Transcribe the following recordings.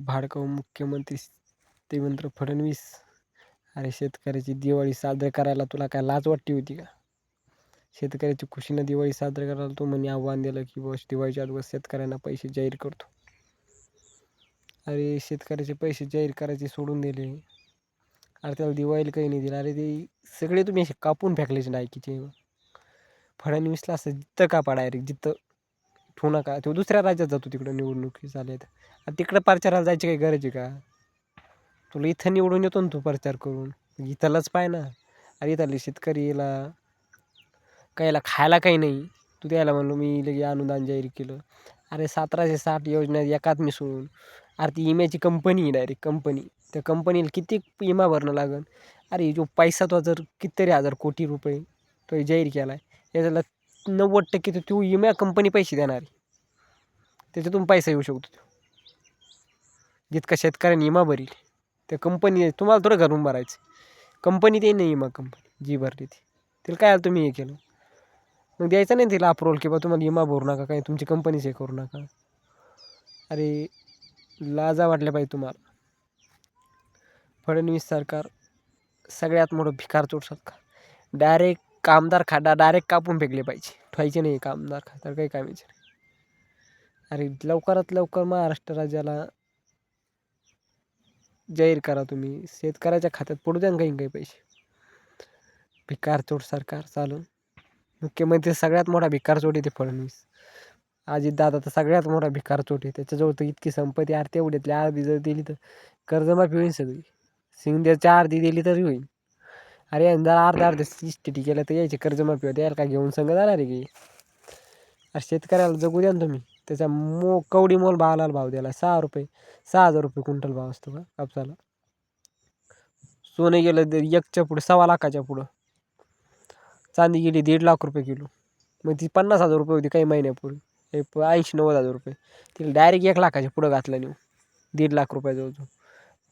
भाडकाऊ मुख्यमंत्री देवेंद्र फडणवीस. अरे शेतकऱ्याची दिवाळी साजरी करायला तुला काय लाज वाटली होती का? शेतकऱ्याची खुशीनं दिवाळी साजरी करायला तू म्हणे आव्हान दिलं की बस दिवाळीच्या दिवस शेतकऱ्यांना पैसे जाहीर करतो. अरे शेतकऱ्याचे पैसे जाहीर करायचे सोडून दिले. अरे त्याला दिवाळीला काही नाही दिलं. अरे ते सगळे तुम्ही असे कापून फेकलेचे नायकीचे. फडणवीसला असं जित्तं का डायरेक्ट जित्तं ठेवू नका. तो दुसऱ्या राज्यात जातो तिकडं निवडणुकी झाल्यात. आणि तिकडं प्रचाराला जायची काही गरज आहे का? तुला इथं निवडून येतो ना तू प्रचार करून. इथलाच पाय ना. अरे इथले शेतकरीला कायला खायला काही नाही. तू त्याला म्हणलो मी लगे अनुदान जाहीर केलं. अरे 1760 योजना एकात मिसळून. अरे ती विम्याची कंपनी आहे डायरेक्ट कंपनी. त्या कंपनीला किती विमा भरणं लागेल. अरे जो पैसा तो जर कितीतरी हजार कोटी रुपये तो जाहीर केला आहे याच्याला 90% तर तू विमा कंपनी पैसे देणार आहे. त्याच्यातून पैसा येऊ शकतो जितका शेतकऱ्यांनी विमा भरील त्या कंपनी तुम्हाला थोडं घरून भरायचं. कंपनी ते नाही विमा कंपनी जी भरली ती तिला काय आलं तुम्ही हे केलं मग द्यायचं नाही तिला अप्रूव्हल की बा तुम्हाला विमा भरू नका काही तुमची कंपनीच हे करू नका. अरे लाजा वाटल्या पाहिजे तुम्हाला. फडणवीस सरकार सगळ्यात मोठं भिकारचोट सरकार. डायरेक्ट आमदार खाडा डायरेक्ट कापून फेकले पाहिजे. ठेवायचे नाही आमदार खासदार काही कामाचे नाही. अरे लवकरात लवकर महाराष्ट्र राज्याला जाहीर करा तुम्ही. शेतकऱ्याच्या खात्यात पडू द्या काही काही पैसे. भिकारचोट सरकार चालून मुख्यमंत्री सगळ्यात मोठा भिकारचोट आहे ते फडणवीस. अजितदादा तर सगळ्यात मोठा भिकारचोट आहे. त्याच्याजवळ तर इतकी संपत्ती अर्धी तेवढ्यातली अर्धी जर दिली तर कर्जमाफी होईल सगळी. शिंदेच्या अर्धी दिली तरी होईल. अरे यंदा अर्ध्या इस्टेटी केल्या तर यायची कर्जमाफी होते यार काय घेऊन संग जाणार आहे की. अरे शेतकऱ्याला जगू द्या ना तुम्ही. त्याचा कवडी मोल भावाला भाव द्यायला 6,000 रुपये क्विंटल भाव असतो का कापसाला. सोनं गेलं 1च्या पुढे 1.25 लाखाच्या पुढं. चांदी गेली 1.5 लाख रुपये किलो. मग ती 50,000 रुपये होती काही महिन्यापूर्वी. 80-90,000 रुपये. तिला डायरेक्ट 1 लाखाच्या पुढं घातलं नेऊ 1.5 लाख रुपये जवळजवळ.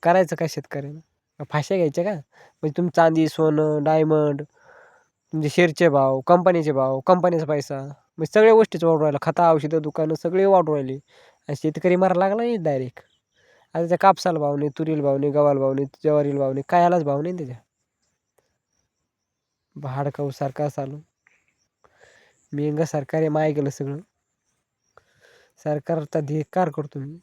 करायचं काय शेतकऱ्यानं फाश्या घ्यायच्या का. म्हणजे तुम्ही चांदी सोनं डायमंड तुमचे शेअरचे भाव कंपनीचे भाव कंपनीचा पैसा म्हणजे सगळ्या गोष्टीचं वाढू राहिलं. खता औषधं दुकानं सगळे वाढू राहिले आणि शेतकरी मारा लागला नाही डायरेक्ट. आता त्या कापसाला भाव नाही तुरीला भाव नाही गव्हाला भाव नाही ज्वारीला भाव नाही कायालाच भाव नाही त्याच्या. भाडकाऊ सरकार चालू मेंगा सरकार आहे माय गेलं सगळं. सरकारचा धिक्कार करतो मी.